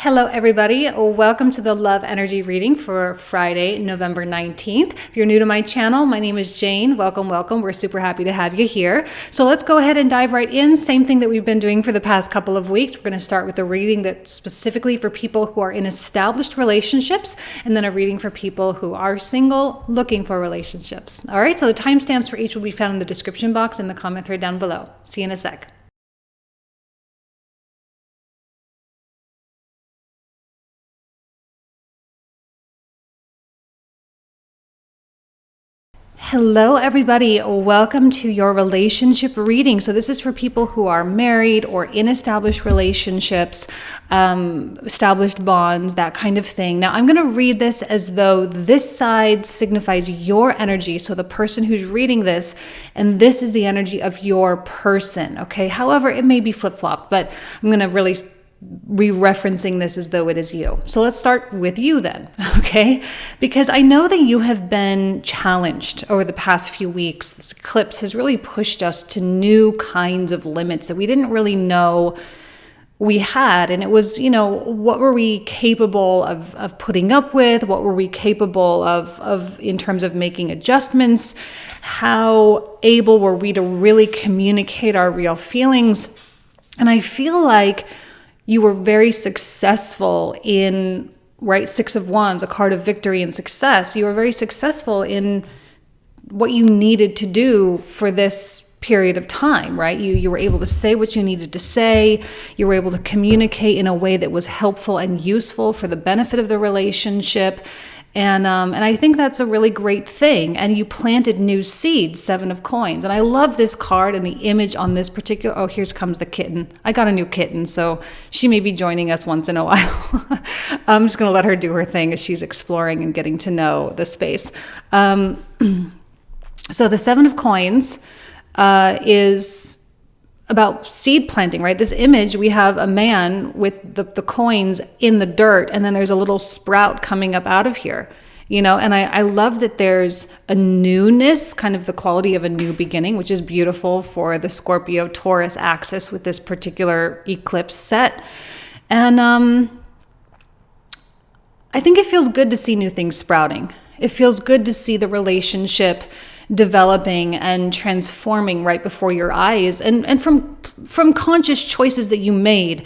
Hello, everybody. Welcome to the Love Energy reading for Friday, November 19th. If you're new to my channel, my name is Jane. Welcome, welcome. We're super happy to have you here. So let's go ahead and dive right in. Same thing that we've been doing for the past couple of weeks. We're going to start with a reading that's specifically for people who are in established relationships, and then a reading for people who are single, looking for relationships. All right, so the timestamps for each will be found in the description box in the comment thread down below. See you in a sec. Hello, everybody. Welcome to your relationship reading. So this is for people who are married or in established relationships, established bonds, that kind of thing. Now, I'm going to read this as though this side signifies your energy. So the person who's reading this, and this is the energy of your person. Okay. However, it may be flip-flopped, but I'm going to really re-referencing this as though it is you. So let's start with you then, okay? Because I know that you have been challenged over the past few weeks. This eclipse has really pushed us to new kinds of limits that we didn't really know we had. And it was, what were we capable of putting up with? What were we capable of in terms of making adjustments? How able were we to really communicate our real feelings? And I feel like you were very successful in, right? Six of Wands, a card of victory and success. You were very successful in what you needed to do for this period of time, right? You were able to say what you needed to say. You were able to communicate in a way that was helpful and useful for the benefit of the relationship. And I think that's a really great thing. And you planted new seeds, Seven of Coins. And I love this card and the image on this particular, oh, here comes the kitten. I got a new kitten, so she may be joining us once in a while. I'm just going to let her do her thing as she's exploring and getting to know the space. So the Seven of Coins is about seed planting, right? This image, we have a man with the coins in the dirt, and then there's a little sprout coming up out of here, and I love that there's a newness, kind of the quality of a new beginning, which is beautiful for the Scorpio Taurus axis with this particular eclipse set. And I think it feels good to see new things sprouting. It feels good to see the relationship developing and transforming right before your eyes, and from conscious choices that you made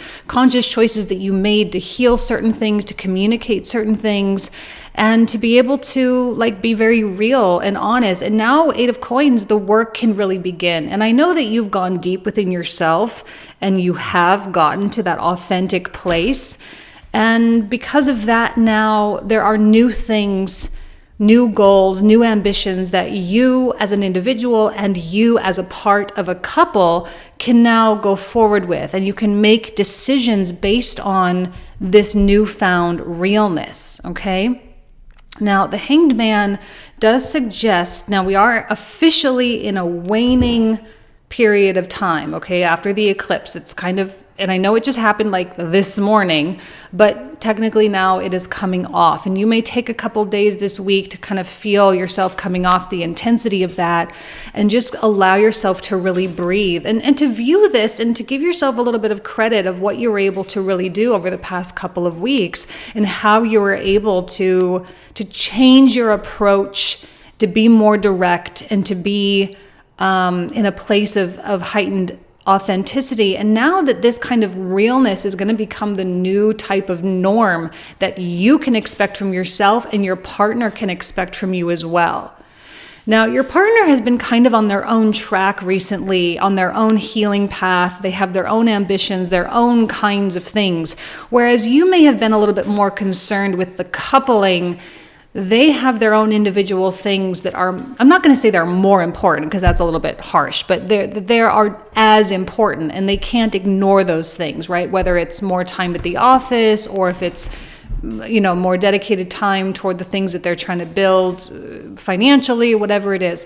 to heal certain things, to communicate certain things, and to be able to be very real and honest. And now, Eight of Coins, the work can really begin. And I know that you've gone deep within yourself and you have gotten to that authentic place. And because of that, now there are new things, new goals, new ambitions that you as an individual and you as a part of a couple can now go forward with. And you can make decisions based on this newfound realness, okay? Now, the Hanged Man does suggest, now we are officially in a waning period of time, okay? After the eclipse, it's kind of, and I know it just happened this morning, but technically now it is coming off. And you may take a couple days this week to kind of feel yourself coming off the intensity of that, and just allow yourself to really breathe and to view this and to give yourself a little bit of credit of what you were able to really do over the past couple of weeks, and how you were able to change your approach, to be more direct, and to be in a place of heightened authenticity. And now that this kind of realness is going to become the new type of norm that you can expect from yourself, and your partner can expect from you as well. Now, your partner has been kind of on their own track recently, on their own healing path. They have their own ambitions, their own kinds of things. Whereas you may have been a little bit more concerned with the coupling. They have their own individual things that are, I'm not going to say they're more important because that's a little bit harsh, but they are as important, and they can't ignore those things, right? Whether it's more time at the office, or if it's, more dedicated time toward the things that they're trying to build financially, whatever it is.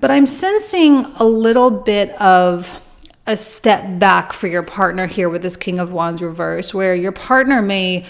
But I'm sensing a little bit of a step back for your partner here with this King of Wands reverse, where your partner may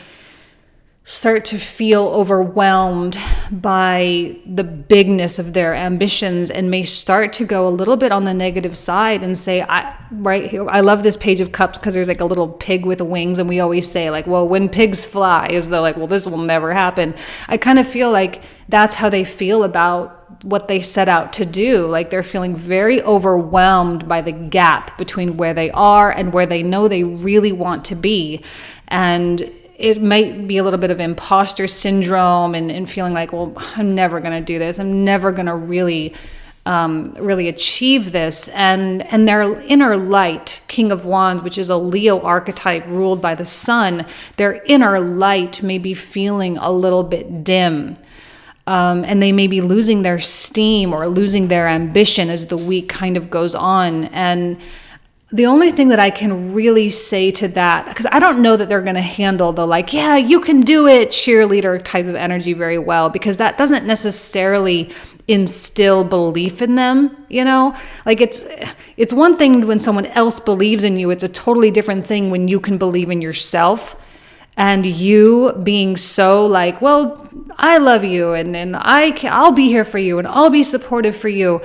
start to feel overwhelmed by the bigness of their ambitions and may start to go a little bit on the negative side and say, right here, I love this Page of Cups because there's like a little pig with wings, and we always say like, well, when pigs fly, is they're like, well, this will never happen. I kind of feel like that's how they feel about what they set out to do. Like they're feeling very overwhelmed by the gap between where they are and where they know they really want to be. And it might be a little bit of imposter syndrome and feeling like, well, I'm never going to do this. I'm never going to really achieve this. And their inner light, King of Wands, which is a Leo archetype ruled by the sun, their inner light may be feeling a little bit dim. And they may be losing their steam or losing their ambition as the week kind of goes on. And the only thing that I can really say to that, because I don't know that they're going to handle the like, yeah, you can do it, cheerleader type of energy very well, because that doesn't necessarily instill belief in them, you know? Like it's one thing when someone else believes in you. It's a totally different thing when you can believe in yourself. And you being so like, well, I love you and I'll be here for you and I'll be supportive for you.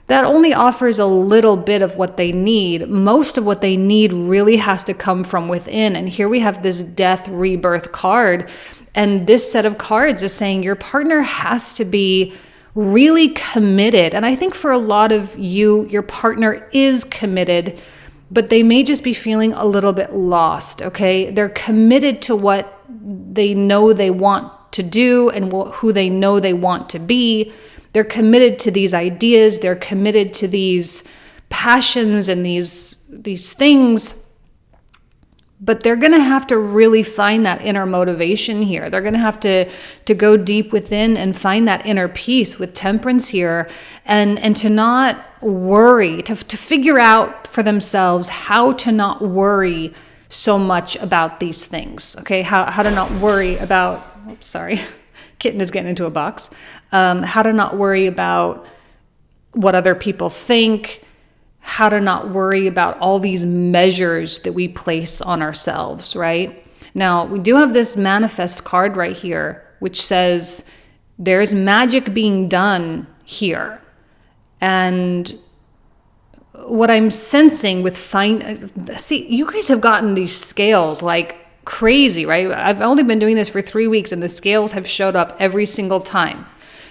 That only offers a little bit of what they need. Most of what they need really has to come from within. And here we have this death rebirth card. And this set of cards is saying your partner has to be really committed. And I think for a lot of you, your partner is committed, but they may just be feeling a little bit lost, okay? They're committed to what they know they want to do and who they know they want to be. They're committed to these ideas. They're committed to these passions and these things. But they're going to have to really find that inner motivation here. They're going to have to go deep within and find that inner peace with Temperance here, and to not worry, to figure out for themselves how to not worry so much about these things. Okay, how to not worry about, oops, sorry, kitten is getting into a box. How to not worry about what other people think, how to not worry about all these measures that we place on ourselves, right? Now, we do have this manifest card right here, which says there's magic being done here. And what I'm sensing with see, you guys have gotten these scales like crazy, right? I've only been doing this for 3 weeks and the scales have showed up every single time.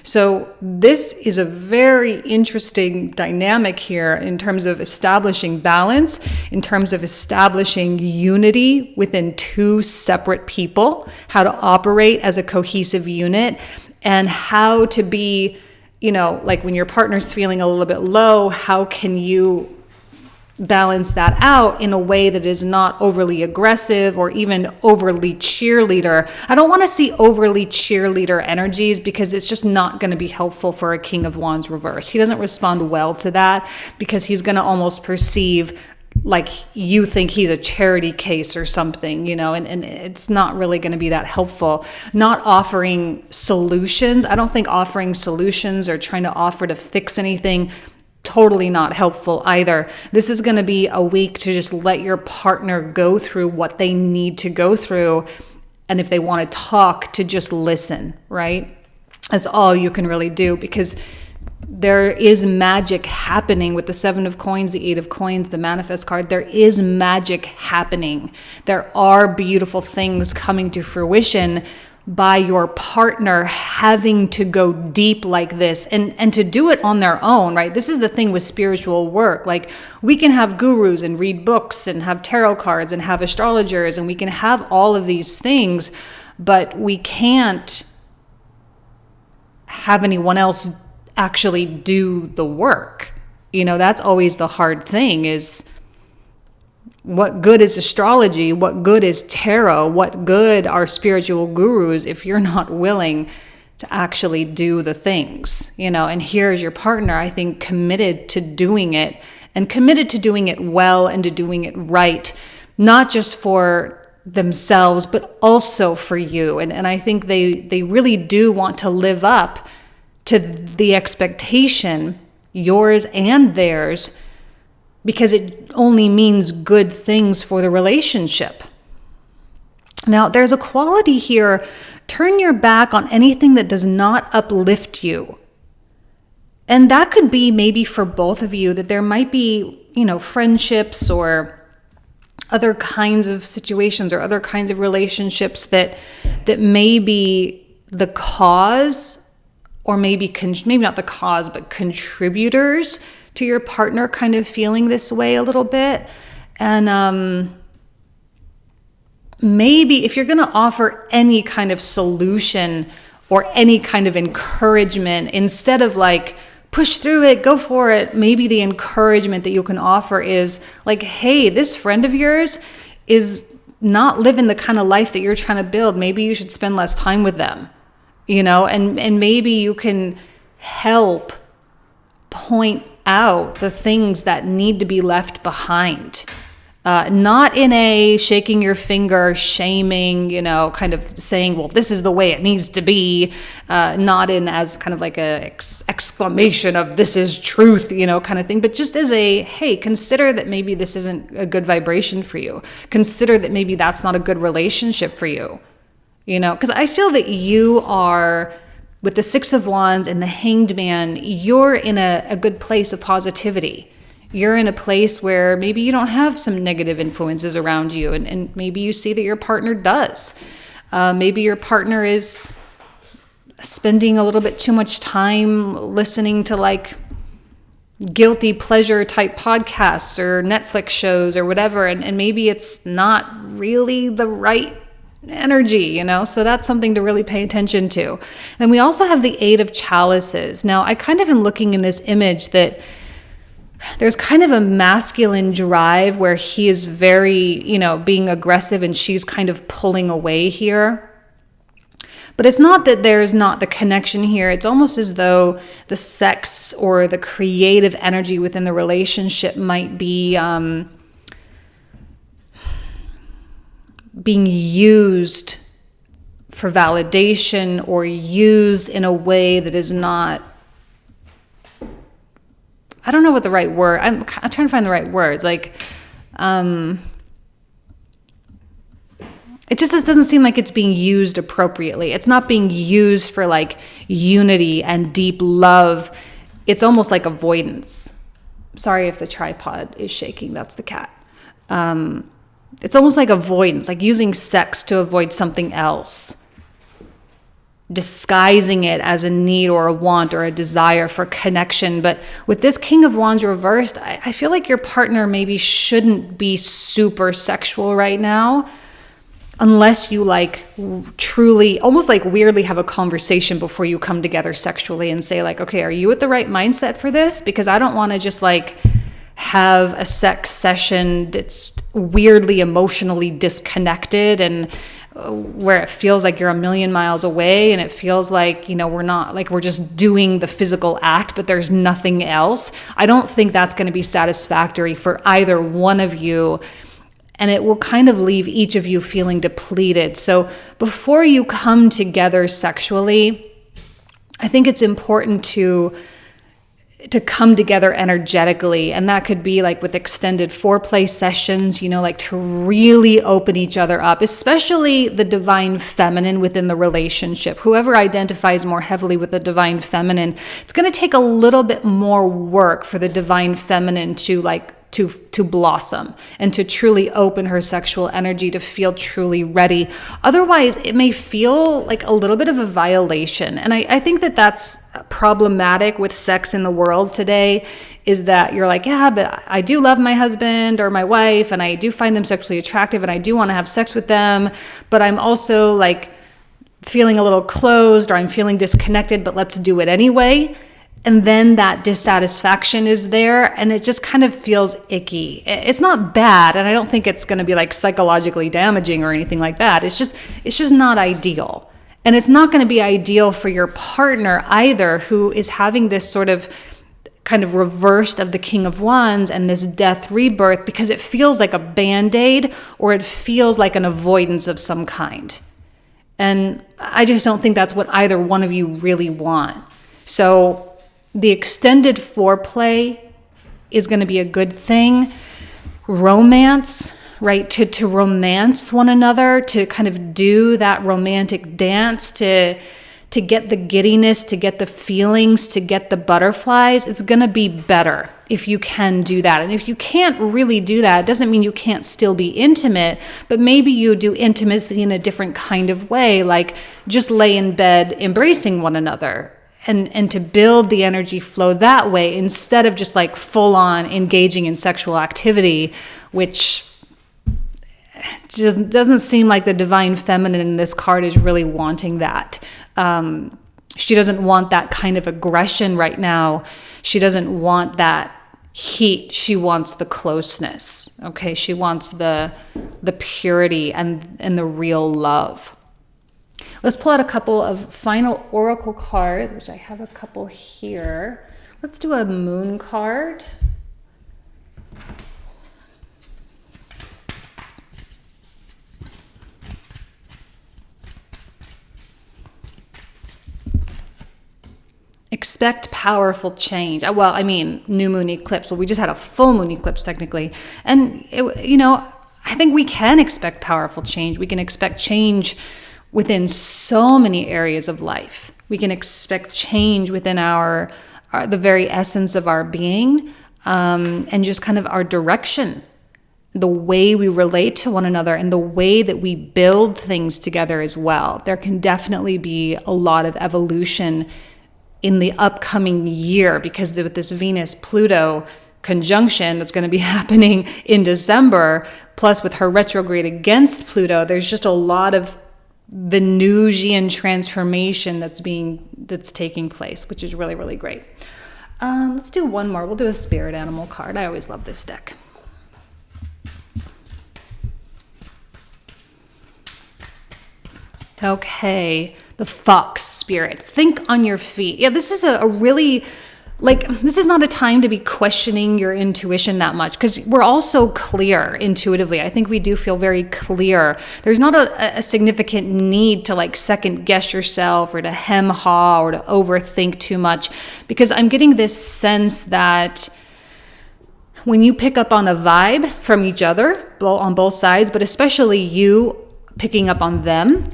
So this is a very interesting dynamic here in terms of establishing balance, in terms of establishing unity within two separate people, how to operate as a cohesive unit, and how to be, you know, like when your partner's feeling a little bit low, how can you balance that out in a way that is not overly aggressive or even overly cheerleader. I don't want to see overly cheerleader energies because it's just not going to be helpful for a King of Wands reverse. He doesn't respond well to that because he's going to almost perceive like you think he's a charity case or something, you know, and it's not really going to be that helpful. Not offering solutions. I don't think offering solutions or trying to offer to fix anything, totally not helpful either. This is going to be a week to just let your partner go through what they need to go through. And if they want to talk, to just listen, right? That's all you can really do, because there is magic happening with the Seven of Coins, the Eight of Coins, the Manifest card. There is magic happening. There are beautiful things coming to fruition by your partner having to go deep like this and to do it on their own, right? This is the thing with spiritual work. Like, we can have gurus and read books and have tarot cards and have astrologers and we can have all of these things, but we can't have anyone else actually do the work. You know, that's always the hard thing, is what good is astrology? What good is tarot? What good are spiritual gurus if you're not willing to actually do the things, you know? And here's your partner, I think, committed to doing it, and committed to doing it well and to doing it right, not just for themselves, but also for you. And I think they really do want to live up to the expectation, yours and theirs, because it only means good things for the relationship. Now, there's a quality here turn your back on anything that does not uplift you. And that could be maybe for both of you that there might be, friendships or other kinds of situations or other kinds of relationships that may be the cause, or maybe not the cause, but contributors to your partner kind of feeling this way a little bit. And maybe if you're going to offer any kind of solution or any kind of encouragement, instead of like, push through it, go for it, maybe the encouragement that you can offer is like, hey, this friend of yours is not living the kind of life that you're trying to build. Maybe you should spend less time with them, and maybe you can help point out the things that need to be left behind. Not in a shaking your finger, shaming, kind of saying, well, this is the way it needs to be. Not in as kind of like a exclamation of this is truth, kind of thing. But just as a, hey, consider that maybe this isn't a good vibration for you. Consider that maybe that's not a good relationship for you. Because I feel that you are, with the Six of Wands and the Hanged Man, you're in a good place of positivity. You're in a place where maybe you don't have some negative influences around you, and maybe you see that your partner does. Maybe your partner is spending a little bit too much time listening to like guilty pleasure type podcasts or Netflix shows or whatever, and maybe it's not really the right energy, so that's something to really pay attention to. And we also have the Eight of Chalices. Now, I kind of am looking in this image that there's kind of a masculine drive where he is very, being aggressive, and she's kind of pulling away here. But it's not that there's not the connection here. It's almost as though the sex or the creative energy within the relationship might be being used for validation, or used in a way that is not, I don't know what the right word, I'm trying to find the right words. Like, it doesn't seem like it's being used appropriately. It's not being used for like unity and deep love. It's almost like avoidance. Sorry if the tripod is shaking, that's the cat. It's almost like avoidance, like using sex to avoid something else. Disguising it as a need or a want or a desire for connection. But with this King of Wands reversed, I feel like your partner maybe shouldn't be super sexual right now, unless you like truly, almost like weirdly have a conversation before you come together sexually and say like, okay, are you at the right mindset for this? Because I don't want to just like have a sex session that's weirdly emotionally disconnected and where it feels like you're a million miles away, and it feels like, we're not, like we're just doing the physical act, but there's nothing else. I don't think that's going to be satisfactory for either one of you, and it will kind of leave each of you feeling depleted. So before you come together sexually, I think it's important to come together energetically. And that could be like with extended foreplay sessions, like to really open each other up, especially the divine feminine within the relationship. Whoever identifies more heavily with the divine feminine, it's going to take a little bit more work for the divine feminine to blossom and to truly open her sexual energy, to feel truly ready. Otherwise, it may feel like a little bit of a violation. And I think that that's problematic with sex in the world today, is that you're like, yeah, but I do love my husband or my wife, and I do find them sexually attractive, and I do want to have sex with them, but I'm also like feeling a little closed, or I'm feeling disconnected, but let's do it anyway. And then that dissatisfaction is there, and it just kind of feels icky. It's not bad, and I don't think it's going to be like psychologically damaging or anything like that. It's just not ideal. And it's not going to be ideal for your partner either, who is having this sort of kind of reversed of the King of Wands and this death rebirth, because it feels like a Band-Aid, or it feels like an avoidance of some kind. And I just don't think that's what either one of you really want. So the extended foreplay is going to be a good thing. Romance, right? To romance one another, to kind of do that romantic dance, to get the giddiness, to get the feelings, to get the butterflies. It's going to be better if you can do that. And if you can't really do that, it doesn't mean you can't still be intimate, but maybe you do intimacy in a different kind of way, like just lay in bed embracing one another. And to build the energy flow that way, instead of just like full on engaging in sexual activity, which just doesn't seem like the divine feminine in this card is really wanting that. She doesn't want that kind of aggression right now. She doesn't want that heat. She wants the closeness. Okay, she wants the purity and the real love. Let's pull out a couple of final oracle cards, which I have a couple here. Let's do a moon card. Expect powerful change. Well, I mean, new moon eclipse. Well, we just had a full moon eclipse technically. And, I think we can expect powerful change. We can expect change within so many areas of life. We can expect change within the very essence of our being, and just kind of our direction, the way we relate to one another and the way that we build things together as well. There can definitely be a lot of evolution in the upcoming year, because with this Venus-Pluto conjunction that's going to be happening in December, plus with her retrograde against Pluto, there's just a lot of Venusian transformation that's taking place, which is really, really great. Let's do one more. We'll do a spirit animal card. I always love this deck. Okay, the fox spirit. Think on your feet. Yeah, this is a really, this is not a time to be questioning your intuition that much, because we're all so clear intuitively. I think we do feel very clear. There's not a significant need to second guess yourself or to hem haw or to overthink too much, because I'm getting this sense that when you pick up on a vibe from each other on both sides, but especially you picking up on them,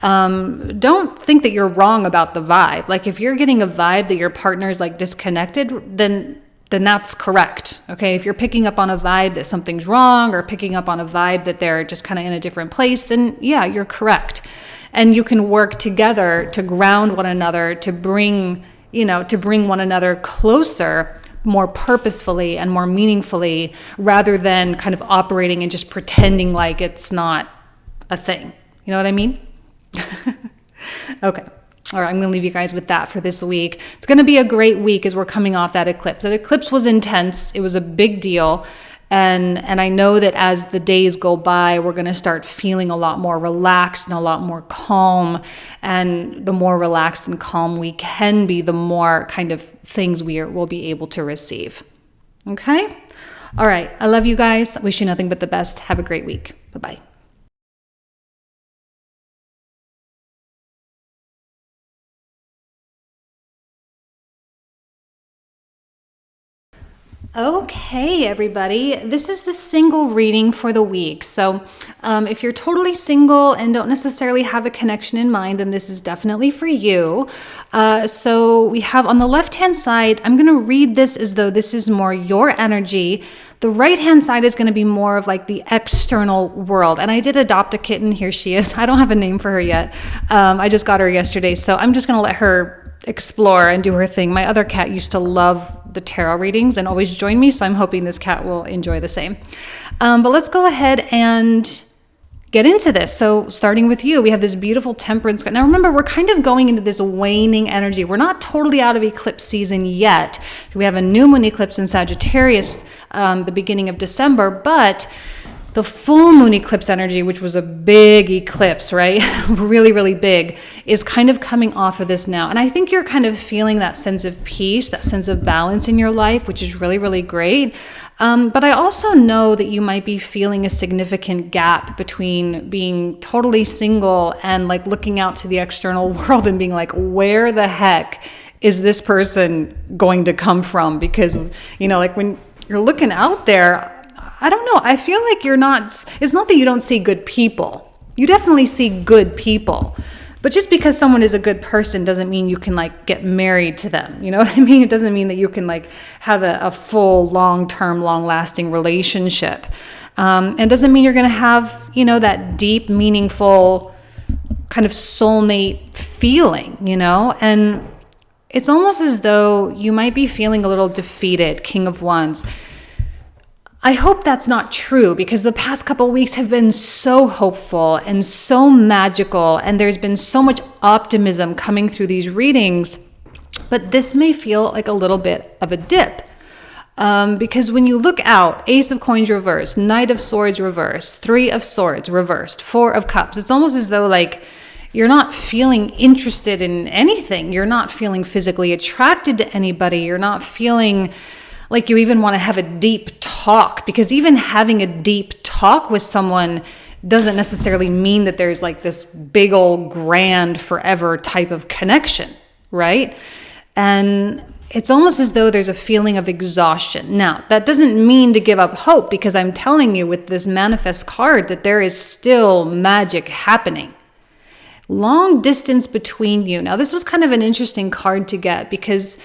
don't think that you're wrong about the vibe. If you're getting a vibe that your partner's disconnected, then that's correct. Okay. If you're picking up on a vibe that something's wrong, or picking up on a vibe that they're just kind of in a different place, then yeah, you're correct. And you can work together to ground one another, to bring one another closer, more purposefully and more meaningfully, rather than kind of operating and just pretending like it's not a thing. You know what I mean? Okay. All right. I'm going to leave you guys with that for this week. It's going to be a great week as we're coming off that eclipse. That eclipse was intense. It was a big deal. And I know that as the days go by, we're going to start feeling a lot more relaxed and a lot more calm. And the more relaxed and calm we can be, the more kind of things we'll be able to receive. Okay. All right. I love you guys. I wish you nothing but the best. Have a great week. Bye-bye. Okay, everybody, this is the single reading for the week. So if you're totally single and don't necessarily have a connection in mind, then this is definitely for you. So we have on the left-hand side, I'm going to read this as though this is more your energy. The right-hand side is going to be more of the external world. And I did adopt a kitten. Here she is. I don't have a name for her yet. I just got her yesterday. So I'm just going to let her explore and do her thing. My other cat used to love the tarot readings and always join me, so I'm hoping this cat will enjoy the same. But let's go ahead and get into this. So starting with you, we have this beautiful temperance card. Now remember, we're kind of going into this waning energy. We're not totally out of eclipse season yet. We have a new moon eclipse in Sagittarius the beginning of December, but the full moon eclipse energy, which was a big eclipse, right? Really, really big, is kind of coming off of this now. And I think you're kind of feeling that sense of peace, that sense of balance in your life, which is really, really great. But I also know that you might be feeling a significant gap between being totally single and looking out to the external world and being where the heck is this person going to come from? Because, when you're looking out there, I don't know. I feel like it's not that you don't see good people. You definitely see good people. But just because someone is a good person doesn't mean you can like get married to them. You know what I mean? It doesn't mean that you can like have a full, long-term, long-lasting relationship. And doesn't mean you're going to have, that deep, meaningful kind of soulmate feeling, And it's almost as though you might be feeling a little defeated, King of Wands. I hope that's not true, because the past couple of weeks have been so hopeful and so magical, and there's been so much optimism coming through these readings. But this may feel like a little bit of a dip, because when you look out, Ace of Coins reversed, Knight of Swords reversed, Three of Swords reversed, Four of Cups. It's almost as though like you're not feeling interested in anything. You're not feeling physically attracted to anybody. You're not feeling like you even want to have a deep talk, because even having a deep talk with someone doesn't necessarily mean that there's like this big old grand forever type of connection, right? And it's almost as though there's a feeling of exhaustion. Now, that doesn't mean to give up hope, because I'm telling you with this manifest card that there is still magic happening. Long distance between you. Now, this was kind of an interesting card to get, because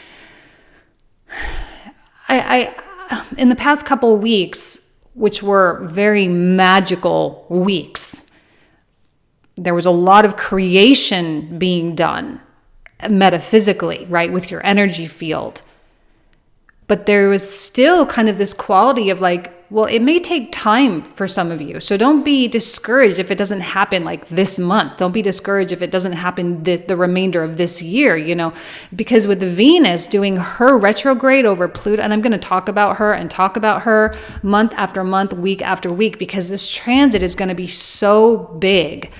I in the past couple of weeks, which were very magical weeks, there was a lot of creation being done metaphysically, right, with your energy field. But there was still kind of this quality of like, well, it may take time for some of you. So don't be discouraged if it doesn't happen like this month. Don't be discouraged if it doesn't happen the remainder of this year, because with Venus doing her retrograde over Pluto, and I'm going to talk about her month after month, week after week, because this transit is going to be so big.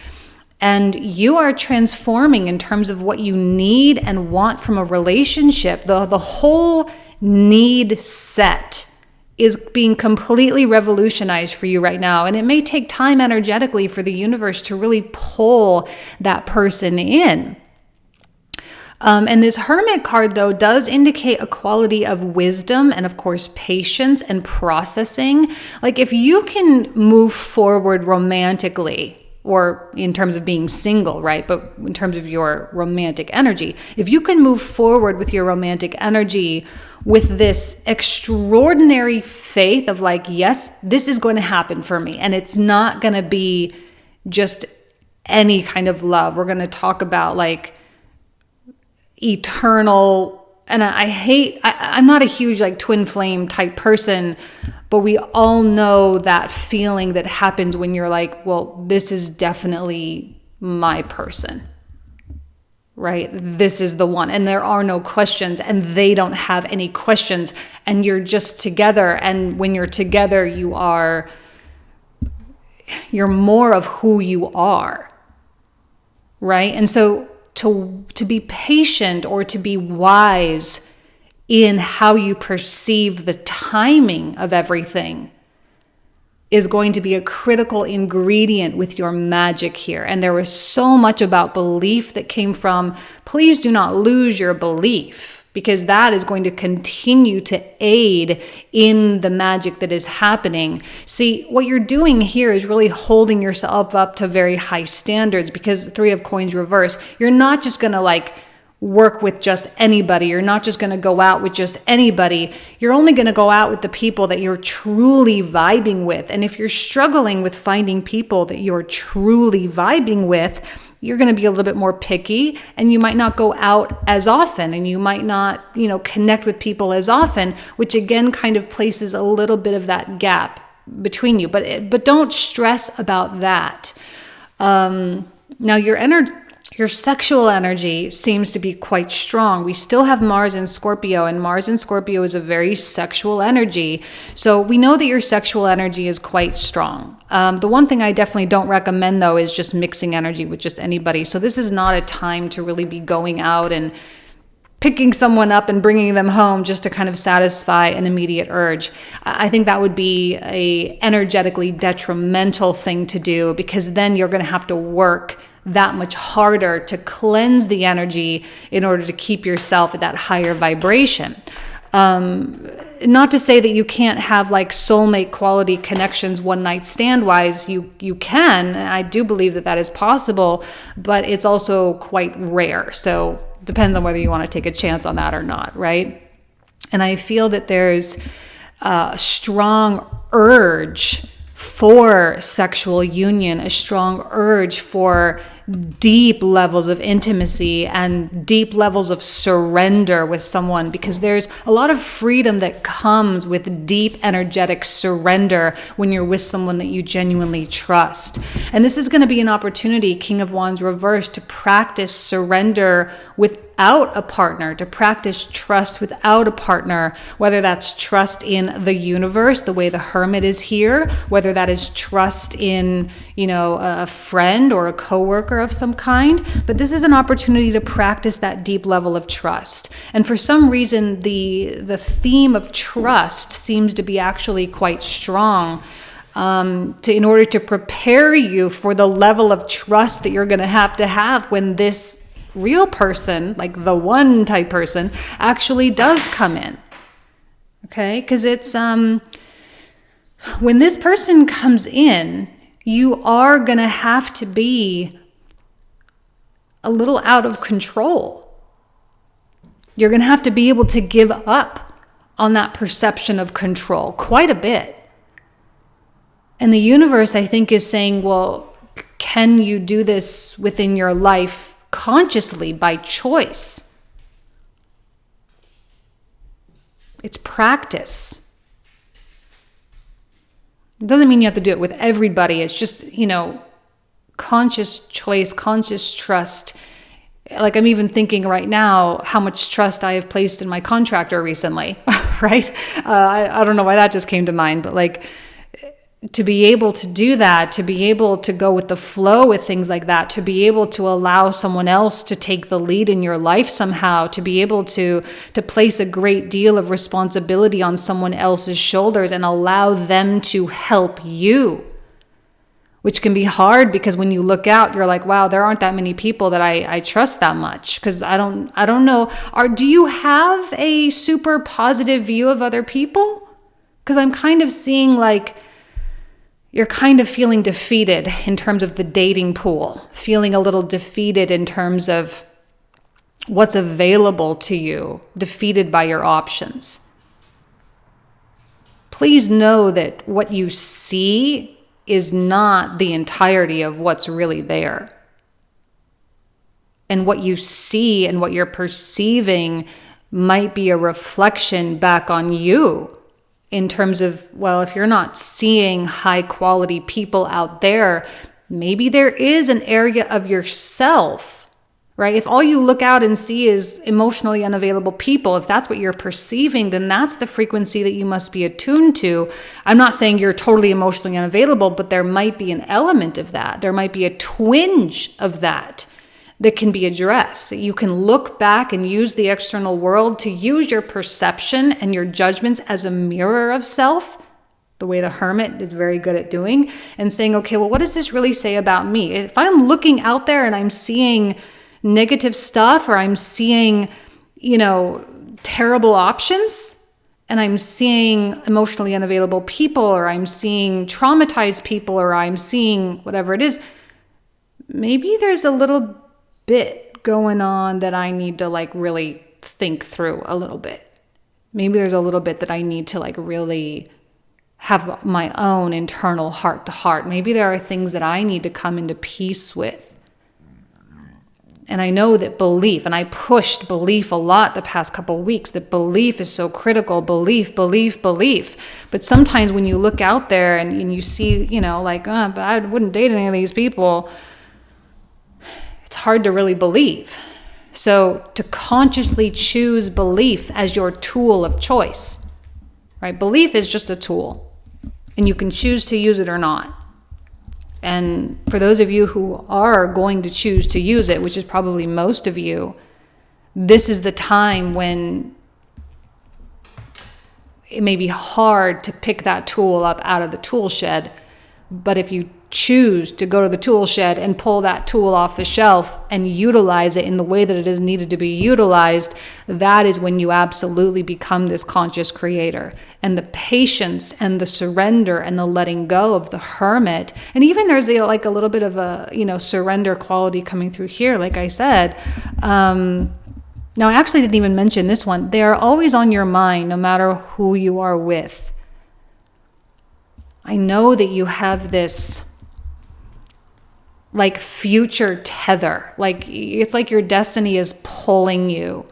And you are transforming in terms of what you need and want from a relationship. The whole need set is being completely revolutionized for you right now. And it may take time energetically for the universe to really pull that person in. And this Hermit card, though, does indicate a quality of wisdom and, of course, patience and processing. Like if you can move forward romantically, or in terms of being single, right? But in terms of your romantic energy, if you can move forward with your romantic energy with this extraordinary faith of like, yes, this is going to happen for me. And it's not going to be just any kind of love. We're going to talk about like eternal. And I'm not a huge like twin flame type person, but we all know that feeling that happens when you're like, well, this is definitely my person, right? This is the one. And there are no questions, and they don't have any questions, and you're just together. And when you're together, you're more of who you are, right? And so to be patient or to be wise in how you perceive the timing of everything is going to be a critical ingredient with your magic here. And there was so much about belief that came from, please do not lose your belief, because that is going to continue to aid in the magic that is happening. See, what you're doing here is really holding yourself up to very high standards, because Three of Coins reverse, you're not just going to like work with just anybody. You're not just going to go out with just anybody. You're only going to go out with the people that you're truly vibing with. And if you're struggling with finding people that you're truly vibing with, you're going to be a little bit more picky, and you might not go out as often, and you might not, connect with people as often, which again kind of places a little bit of that gap between you. But don't stress about that. Now your sexual energy seems to be quite strong. We still have Mars in Scorpio, and Mars in Scorpio is a very sexual energy. So we know that your sexual energy is quite strong. The one thing I definitely don't recommend, though, is just mixing energy with just anybody. So this is not a time to really be going out and picking someone up and bringing them home just to kind of satisfy an immediate urge. I think that would be a energetically detrimental thing to do, because then you're going to have to work that much harder to cleanse the energy in order to keep yourself at that higher vibration. Not to say that you can't have like soulmate quality connections one night stand wise. You can. I do believe that is possible, but it's also quite rare. So depends on whether you want to take a chance on that or not, right? And I feel that there's a strong urge for sexual union, a strong urge for deep levels of intimacy and deep levels of surrender with someone, because there's a lot of freedom that comes with deep energetic surrender when you're with someone that you genuinely trust. And this is going to be an opportunity, King of Wands reversed, to practice surrender without a partner, to practice trust without a partner, whether that's trust in the universe, the way the Hermit is here, whether that is trust in, a friend or a coworker of some kind. But this is an opportunity to practice that deep level of trust. And for some reason, the theme of trust seems to be actually quite strong. In order to prepare you for the level of trust that you're going to have when this real person, like the one type person, actually does come in. Okay? Because it's, when this person comes in, you are going to have to be a little out of control. You're going to have to be able to give up on that perception of control quite a bit. And the universe, I think, is saying, well, can you do this within your life consciously by choice? It's practice. It doesn't mean you have to do it with everybody. It's just, conscious choice, conscious trust. Like I'm even thinking right now how much trust I have placed in my contractor recently, right? I don't know why that just came to mind, but like to be able to do that, to be able to go with the flow with things like that, to be able to allow someone else to take the lead in your life somehow, to be able to place a great deal of responsibility on someone else's shoulders and allow them to help you, which can be hard because when you look out, you're like, wow, there aren't that many people that I trust that much. Because I don't know. Do you have a super positive view of other people? Because I'm kind of seeing like you're kind of feeling defeated in terms of the dating pool, feeling a little defeated in terms of what's available to you, defeated by your options. Please know that what you see is not the entirety of what's really there. And what you see and what you're perceiving might be a reflection back on you in terms of, well, if you're not seeing high quality people out there, maybe there is an area of yourself, right? If all you look out and see is emotionally unavailable people, if that's what you're perceiving, then that's the frequency that you must be attuned to. I'm not saying you're totally emotionally unavailable, but there might be an element of that. There might be a twinge of that can be addressed, that you can look back and use the external world to use your perception and your judgments as a mirror of self, the way the Hermit is very good at doing, and saying, okay, well, what does this really say about me? If I'm looking out there and I'm seeing negative stuff, or I'm seeing, terrible options, and I'm seeing emotionally unavailable people, or I'm seeing traumatized people, or I'm seeing whatever it is, maybe there's a little bit going on that I need to like really think through a little bit. Maybe there's a little bit that I need to like really have my own internal heart to heart. Maybe there are things that I need to come into peace with. And I know that belief, and I pushed belief a lot the past couple of weeks, that belief is so critical. Belief. But sometimes when you look out there and you see, but I wouldn't date any of these people, it's hard to really believe. So to consciously choose belief as your tool of choice, right? Belief is just a tool, and you can choose to use it or not. And for those of you who are going to choose to use it, which is probably most of you, this is the time when it may be hard to pick that tool up out of the tool shed. But if you choose to go to the tool shed and pull that tool off the shelf and utilize it in the way that it is needed to be utilized, that is when you absolutely become this conscious creator. And the patience and the surrender and the letting go of the hermit, and even there's like a little bit of a, surrender quality coming through here, like I said. Now, I actually didn't even mention this one. They are always on your mind, no matter who you are with. I know that you have this like future tether, like it's like your destiny is pulling you.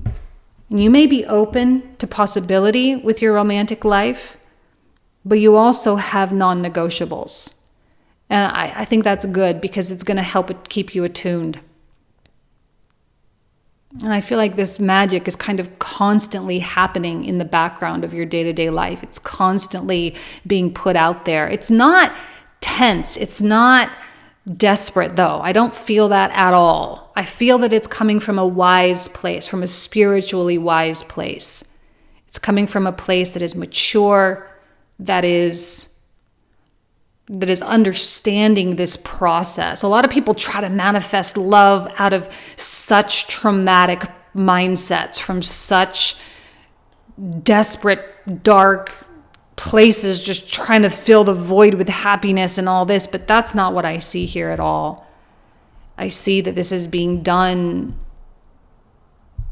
And you may be open to possibility with your romantic life, but you also have non-negotiables. And I think that's good because it's going to help keep you attuned. And I feel like this magic is kind of constantly happening in the background of your day-to-day life. It's constantly being put out there. It's not tense. It's not desperate, though. I don't feel that at all. I feel that it's coming from a wise place, from a spiritually wise place. It's coming from a place that is mature, that is understanding this process. A lot of people try to manifest love out of such traumatic mindsets, from such desperate, dark places, just trying to fill the void with happiness and all this. But that's not what I see here at all. I see that this is being done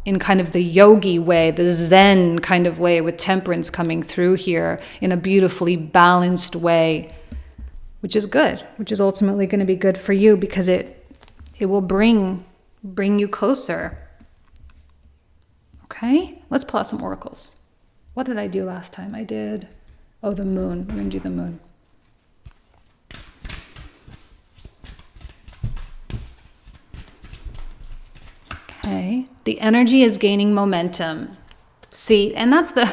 in kind of the yogi way, the Zen kind of way, with temperance coming through here in a beautifully balanced way, which is good, which is ultimately going to be good for you because it will bring you closer. Okay, let's pull out some oracles. What did I do last time? I did, the moon. We're going to do the moon. Okay, the energy is gaining momentum. See, and that's the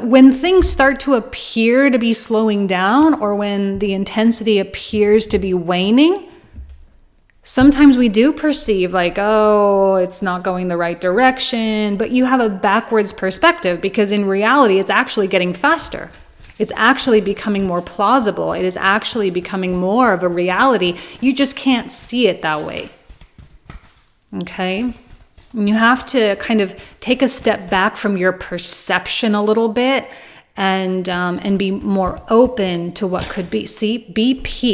when things start to appear to be slowing down, or when the intensity appears to be waning, sometimes we do perceive like, oh, it's not going the right direction, but you have a backwards perspective because in reality, it's actually getting faster. It's actually becoming more plausible. It is actually becoming more of a reality. You just can't see it that way. Okay? And you have to kind of take a step back from your perception a little bit and be more open to what could be. See,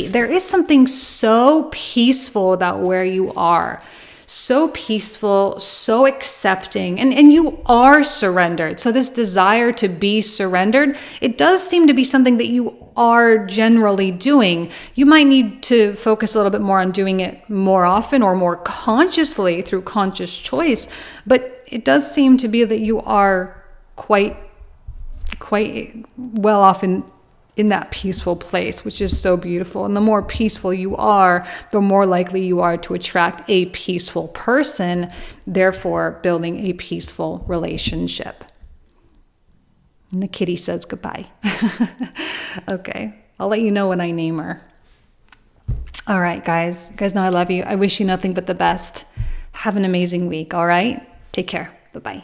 there is something so peaceful about where you are. So peaceful, so accepting, and you are surrendered. So this desire to be surrendered, it does seem to be something that you are generally doing. You might need to focus a little bit more on doing it more often or more consciously through conscious choice, but it does seem to be that you are quite well off in that peaceful place, which is so beautiful. And the more peaceful you are, the more likely you are to attract a peaceful person, therefore building a peaceful relationship. And the kitty says goodbye. Okay, I'll let you know when I name her. All right, guys. You guys know I love you. I wish you nothing but the best. Have an amazing week, all right? Take care. Bye-bye.